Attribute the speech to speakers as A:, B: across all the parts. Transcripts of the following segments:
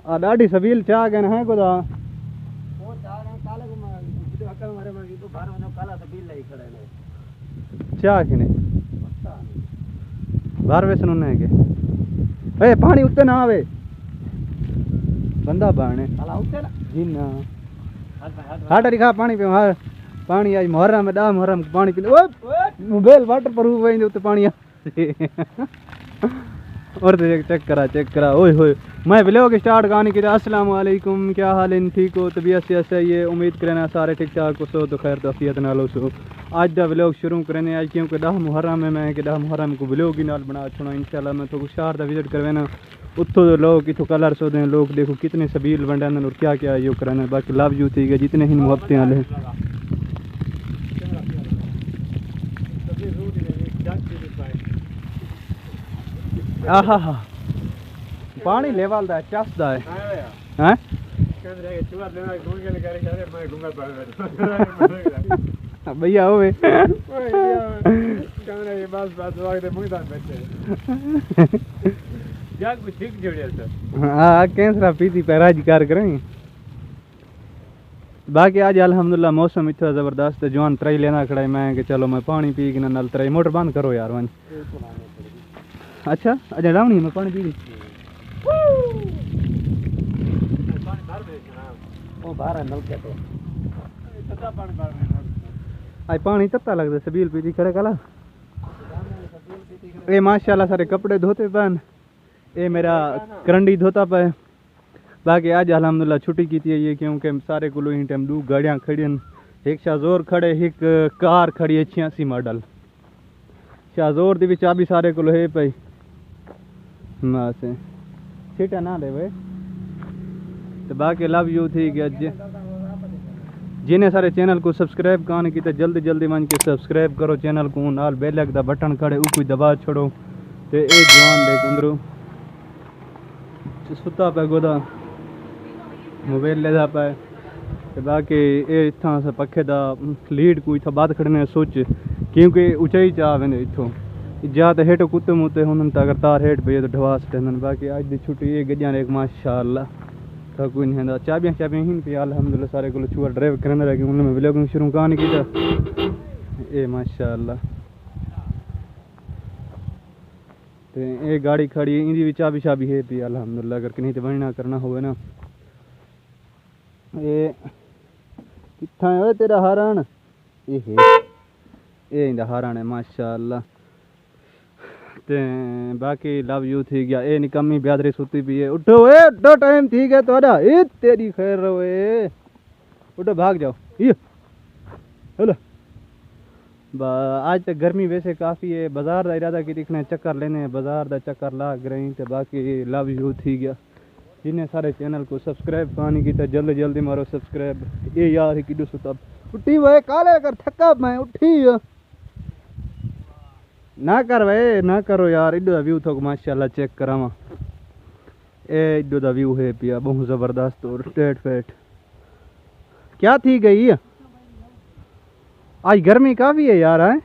A: आ daddy सबील चाह गए हैं खुदा
B: वो चाह रहे काले को मैं अकल मारे मैं तो बाहर में काला सबील लाई खड़े ने
A: चाह किने
B: पता नहीं
A: बाहर वे सुनने के ए पानी उत्ते ना आवे बंदा बाणे
B: काला उठे ना
A: जी ना
B: हाथ
A: हाटा दिखा पानी पे हां पानी आज मोहर्रम में डा मोहर्रम पानी पी ओ मोबाइल वाटर प्रूफ है उत्ते पानी और चेक करा ओए होए मैं व्लॉग स्टार्ट गाने के अस्सलाम वालेकुम क्या हाल है ठीक हो तबीयत से सही है उम्मीद करना सारे ठीक ठाक हो तो खैर तो अफियत नालो सो आज दा व्लॉग शुरू करने आज क्योंकि 10 मुहर्रम है मैं कि 10 मुहर्रम को व्लॉग ही नाल बना छोड़ा इंशाल्लाह मैं तो शहर दा विजिट करवे ना उत्थों तो लोग इथों कलर सो दे लोग देखो कितने सबील बंडन और क्या क्या यो करने बाकी लव यू थी गए जितने ही मोहब्बतें वाले आहा हा पानी लेवल दा चसदा है हैं भैया होवे हाँ कैंसरा पीती पैराज कार करेंगे बाकी आज अल्हम्दुलिल्लाह मौसम इतना ज़बरदस्त है जवान त्रई लेना खड़ा है मैं कि चलो मैं पानी पी के नल त्रई मोटर बंद करो यार वन अच्छा अच्छा रावणी मैं पानी पी गई
B: वो बाहर है नल के तो
A: आज पानी तत्ता लगता सबील पीती खड़े कला ये माशाल्लाह सारे कपड़े धोते पन ये मेरा करंडी धोता पे बाकी आज अल्हम्दुलिल्लाह छुट्टी की थी ये क्योंकि सारे को ही टाइम 2 गाड़ियाँ खड़ी एक शाहजोर खड़े एक कार खड़ी है 86 मॉडल शाहजोर दी भी चाबी सारे को है पई बस सीटा ना दे भाई तो बाकी लव यू थी कि जिन्हें सारे चैनल को सब्सक्राइब करने की तो जल्दी जल्दी मन के सब्सक्राइब करो चैनल को नाल बेल का बटन खड़े ऊ कोई दबा छोड़ो तो ये जवान देख अंदरों सुता पे गोदा मोबाइल ले जा पाए तो बाकी ये इतना से पखे दा लीड कोई था बात खड़ने सोच क्योंकि ऊंचाई चाह वेंदे इथों जा तो हेठो कुत्ते मुते हुन तो अगर तार हेठ पे तो ढवास टेंदन बाकी आज दी छुट्टी ये गड्डियां एक माशाअल्लाह तो कोई नहीं है चाबियां ही पे अल्हम्दुलिल्लाह सारे को छुआ ड्राइव करने लगे उनमें व्लॉगिंग शुरू कहानी की था ये माशाअल्लाह तो ये गाड़ी खड़ी है इंदी भी चाबी शाबी है पी अल्हम्दुलिल्लाह अगर कहीं तो बनना करना होवे ना ये कितना है तेरा हरण ये इंदा हरण है माशाअल्लाह ते बाकी लव यू थी गया ये निकम्मी ब्यादरी सुती भी है उठो ए उठो टाइम ठीक है तोड़ा ए तेरी खैर रहो ए उठो भाग जाओ ये हेलो आज तक गर्मी वैसे काफ़ी है बाजार का इरादा की दिखने चक्कर लेने बाजार का चक्कर लाग रही तो बाकी लव यू थी गया जिन्हें सारे चैनल को सब्सक्राइब पानी की तो जल्दी जल्दी मारो सब्सक्राइब ये यार कि सुता उठी वे काले कर थका मैं उठी ना कर वे ना करो यार इडो दा व्यू थोक माशाल्लाह चेक करावा ए इडो दा व्यू है पिया बहुत ज़बरदस्त और स्ट्रेट फैट क्या थी गई आज गर्मी काफ़ी है यार है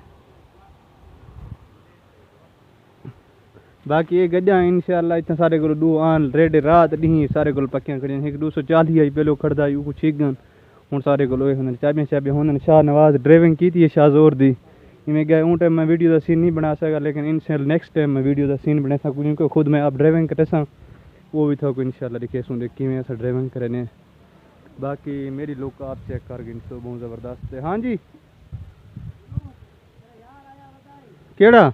A: बाकी ये गड्डियां इंशाल्लाह इतना सारे को दो आन रेड रात डी सारे को पक्कियां खड़ी एक 240 आई पहले खड़दा यू कुछ गन हूँ सारे को चाबियां शाबियां होने शाह नवाज ड्राइविंग की थी शाहजोर दी मैं गया उन टाइम मैं वीडियो का सीन नहीं बना सका लेकिन इंशाल्लाह नेक्स्ट टाइम मैं वीडियो का सीन बना सकूँ क्योंकि खुद मैं अब ड्राइविंग करे सा वो भी था को इंशाल्लाह दिखे सूँ देख कि ऐसा ड्राइविंग करे बाकी मेरी लुक आप चेक कर गई तो बहुत ज़बरदस्त है हाँ जी केड़ा